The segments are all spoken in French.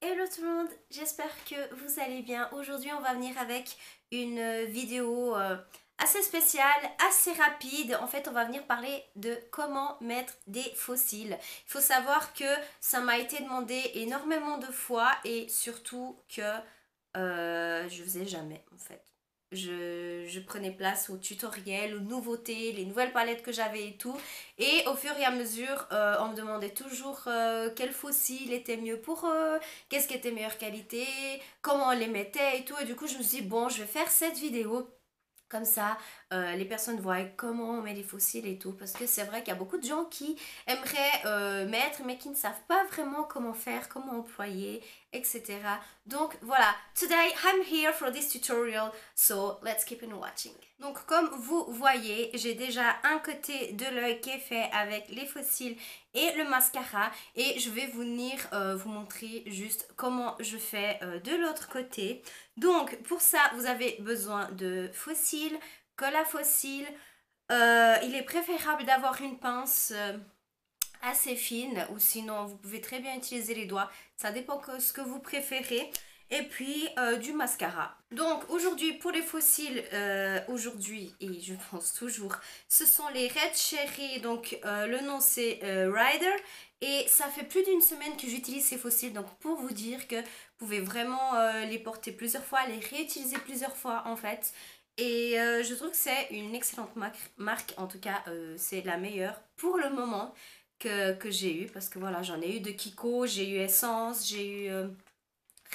Hello tout le monde, j'espère que vous allez bien. Aujourd'hui on va venir avec une vidéo assez spéciale, assez rapide. En fait on va venir parler de comment mettre des fossiles. Il faut savoir que ça m'a été demandé énormément de fois et surtout que je faisais jamais en fait. Je prenais place aux tutoriels, aux nouveautés, les nouvelles palettes que j'avais et tout. Et au fur et à mesure, on me demandait toujours quel fossile était mieux pour eux, qu'est-ce qui était meilleure qualité, comment on les mettait et tout. Et du coup, je me suis dit, bon, je vais faire cette vidéo. Comme ça, les personnes voient comment on met les fossiles et tout. Parce que c'est vrai qu'il y a beaucoup de gens qui aimeraient mettre, mais qui ne savent pas vraiment comment faire, comment employer, etc. Donc voilà, today I'm here for this tutorial, so let's keep on watching. Donc comme vous voyez, j'ai déjà un côté de l'œil qui est fait avec les fossiles et le mascara. Et je vais venir vous montrer juste comment je fais de l'autre côté. Donc pour ça, vous avez besoin de fossiles, colle à fossiles. Il est préférable d'avoir une pince assez fine ou sinon vous pouvez très bien utiliser les doigts. Ça dépend de ce que vous préférez. Et puis du mascara. Donc aujourd'hui pour les fossiles, aujourd'hui et je pense toujours, ce sont les Red Cherry. Donc le nom c'est Rider. Et ça fait plus d'une semaine que j'utilise ces fossiles. Donc pour vous dire que vous pouvez vraiment les porter plusieurs fois, les réutiliser plusieurs fois en fait. Et je trouve que c'est une excellente marque. En tout cas c'est la meilleure pour le moment que j'ai eu. Parce que voilà, j'en ai eu de Kiko, j'ai eu Essence, j'ai eu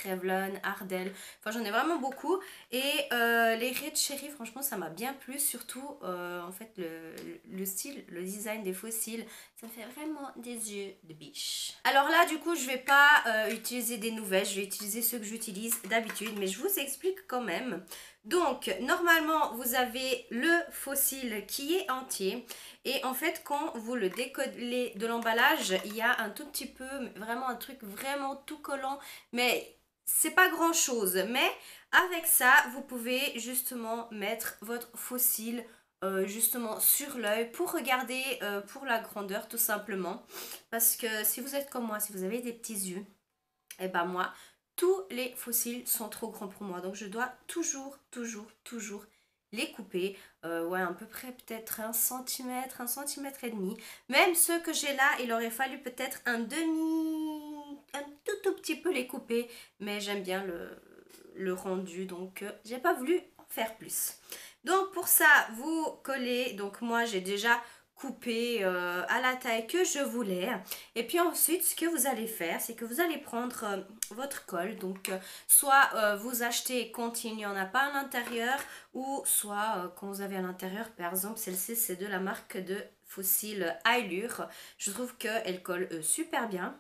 Revlon, Ardell, enfin j'en ai vraiment beaucoup. Et les Red Cherry, franchement ça m'a bien plu. Surtout en fait le style, le design des fossiles, ça fait vraiment des yeux de biche. Alors là du coup je vais pas utiliser des nouvelles, je vais utiliser ceux que j'utilise d'habitude, mais je vous explique quand même. Donc normalement vous avez le fossile qui est entier. Et en fait quand vous le décollez de l'emballage, il y a un tout petit peu, vraiment un truc vraiment tout collant, mais c'est pas grand chose. Mais avec ça vous pouvez justement mettre votre fossile justement sur l'œil pour regarder pour la grandeur tout simplement. Parce que si vous êtes comme moi, si vous avez des petits yeux, et ben moi tous les fossiles sont trop grands pour moi. Donc je dois toujours les couper. Ouais, à peu près peut-être un centimètre et demi. Même ceux que j'ai là, il aurait fallu peut-être un tout petit peu les couper. Mais j'aime bien le rendu, donc j'ai pas voulu en faire plus. Donc pour ça, vous collez. Donc moi j'ai déjà coupé à la taille que je voulais. Et puis ensuite, ce que vous allez faire, c'est que vous allez prendre votre colle. Donc soit vous achetez quand il n'y en a pas à l'intérieur, ou soit quand vous avez à l'intérieur. Par exemple, celle-ci c'est de la marque de fossiles Allure. Je trouve qu'elle colle super bien.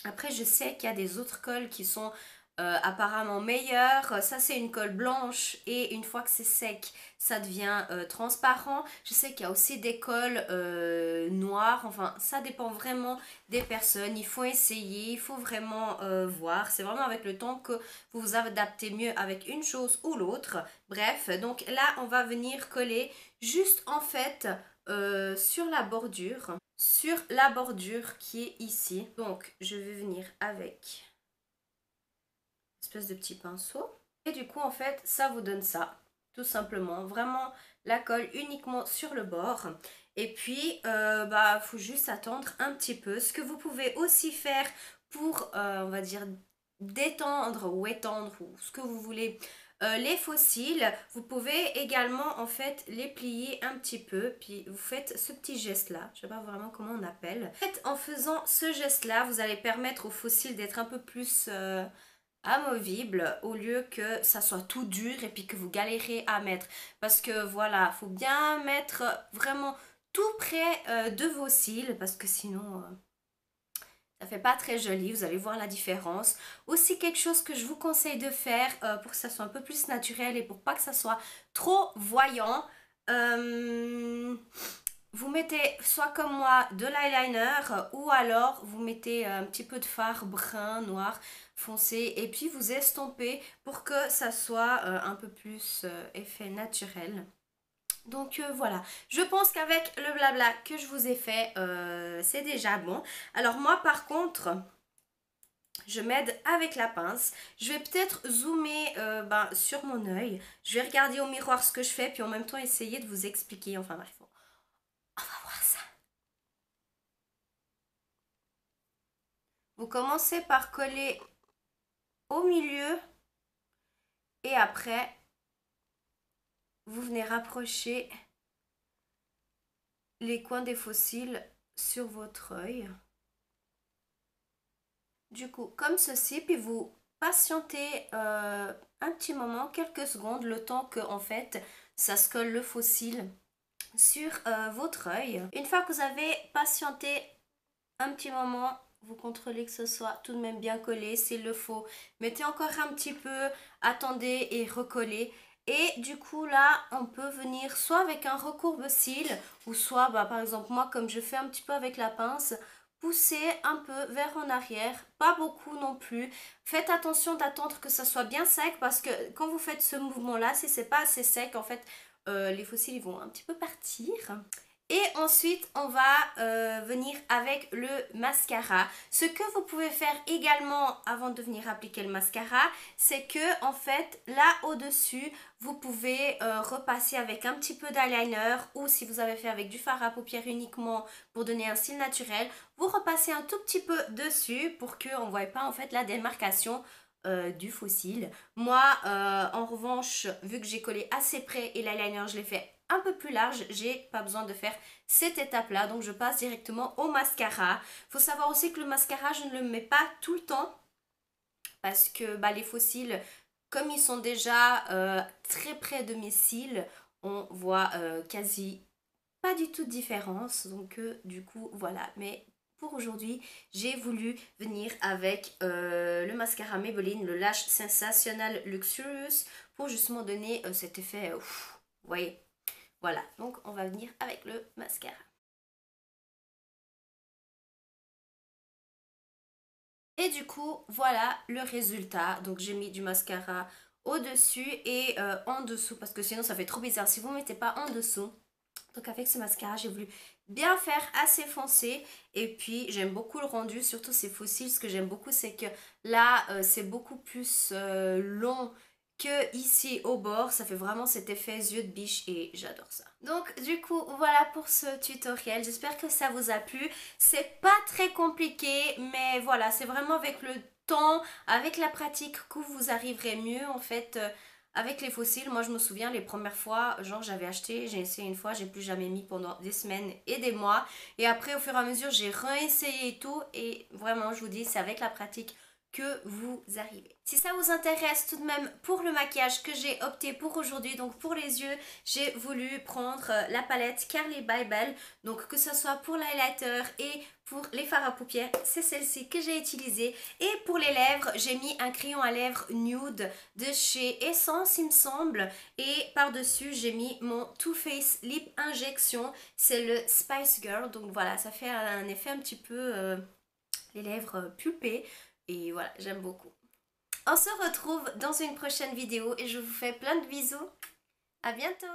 Après, je sais qu'il y a des autres colles qui sont apparemment meilleures. Ça, c'est une colle blanche et une fois que c'est sec, ça devient transparent. Je sais qu'il y a aussi des colles noires. Enfin, ça dépend vraiment des personnes. Il faut essayer, il faut vraiment voir. C'est vraiment avec le temps que vous vous adaptez mieux avec une chose ou l'autre. Bref, donc là, on va venir coller juste en fait sur la bordure. Sur la bordure qui est ici. Donc je vais venir avec une espèce de petit pinceau. Et du coup en fait ça vous donne ça. Tout simplement. Vraiment la colle uniquement sur le bord. Et puis bah faut juste attendre un petit peu. Ce que vous pouvez aussi faire pour on va dire détendre ou étendre ou ce que vous voulez les fossiles, vous pouvez également en fait les plier un petit peu, puis vous faites ce petit geste là, je sais pas vraiment comment on appelle. En fait, en faisant ce geste là, vous allez permettre aux fossiles d'être un peu plus amovibles au lieu que ça soit tout dur et puis que vous galérez à mettre. Parce que voilà, faut bien mettre vraiment tout près de vos cils parce que sinon ça fait pas très joli, vous allez voir la différence. Aussi quelque chose que je vous conseille de faire pour que ça soit un peu plus naturel et pour pas que ça soit trop voyant. Vous mettez soit comme moi de l'eyeliner ou alors vous mettez un petit peu de fard brun, noir, foncé et puis vous estompez pour que ça soit un peu plus effet naturel. Donc voilà, je pense qu'avec le blabla que je vous ai fait, c'est déjà bon. Alors moi par contre, je m'aide avec la pince. Je vais peut-être zoomer sur mon œil. Je vais regarder au miroir ce que je fais, puis en même temps essayer de vous expliquer. Enfin bref, on va voir ça. Vous commencez par coller au milieu et après, vous venez rapprocher les coins des faux cils sur votre œil. Du coup, comme ceci, puis vous patientez un petit moment, quelques secondes, le temps que en fait ça se colle le faux cil sur votre œil. Une fois que vous avez patienté un petit moment, vous contrôlez que ce soit tout de même bien collé, s'il le faut. Mettez encore un petit peu, attendez et recollez. Et du coup là, on peut venir soit avec un recourbe-cils ou soit par exemple moi comme je fais un petit peu avec la pince, pousser un peu vers en arrière, pas beaucoup non plus. Faites attention d'attendre que ça soit bien sec parce que quand vous faites ce mouvement là, si c'est pas assez sec en fait, les fossiles ils vont un petit peu partir. Et ensuite, on va venir avec le mascara. Ce que vous pouvez faire également avant de venir appliquer le mascara, c'est que en fait, là au-dessus, vous pouvez repasser avec un petit peu d'eyeliner ou si vous avez fait avec du fard à paupières uniquement pour donner un style naturel, vous repassez un tout petit peu dessus pour qu'on ne voit pas en fait la démarcation du faux cil. Moi, en revanche, vu que j'ai collé assez près et l'eyeliner, je l'ai fait un peu plus large, j'ai pas besoin de faire cette étape là, donc je passe directement au mascara. Faut savoir aussi que le mascara, je ne le mets pas tout le temps parce que les faux cils, comme ils sont déjà très près de mes cils, on voit quasi pas du tout de différence, donc du coup voilà. Mais pour aujourd'hui, j'ai voulu venir avec le mascara Maybelline, le Lash Sensational Luxurious, pour justement donner cet effet, vous voyez. Voilà, donc on va venir avec le mascara. Et du coup, voilà le résultat. Donc j'ai mis du mascara au-dessus et en dessous, parce que sinon ça fait trop bizarre si vous ne mettez pas en dessous. Donc avec ce mascara, j'ai voulu bien faire assez foncé. Et puis j'aime beaucoup le rendu, surtout ces faux cils. Ce que j'aime beaucoup, c'est que là, c'est beaucoup plus long que ici au bord. Ça fait vraiment cet effet yeux de biche et j'adore ça. Donc du coup, voilà pour ce tutoriel. J'espère que ça vous a plu. C'est pas très compliqué, mais voilà, c'est vraiment avec le temps, avec la pratique que vous arriverez mieux en fait. Avec les fossiles, moi je me souviens les premières fois, genre j'avais acheté, j'ai essayé une fois, j'ai plus jamais mis pendant des semaines et des mois. Et après au fur et à mesure j'ai réessayé et tout. Et vraiment je vous dis, c'est avec la pratique que vous arrivez. Si ça vous intéresse tout de même pour le maquillage que j'ai opté pour aujourd'hui, donc pour les yeux, j'ai voulu prendre la palette Carly Bybel. Donc que ce soit pour l'highlighter et pour les fards à paupières, c'est celle-ci que j'ai utilisée. Et pour les lèvres, j'ai mis un crayon à lèvres nude de chez Essence, il me semble. Et par-dessus, j'ai mis mon Too Faced Lip Injection. C'est le Spice Girl. Donc voilà, ça fait un effet un petit peu les lèvres pulpées. Et voilà, j'aime beaucoup. On se retrouve dans une prochaine vidéo et je vous fais plein de bisous. À bientôt!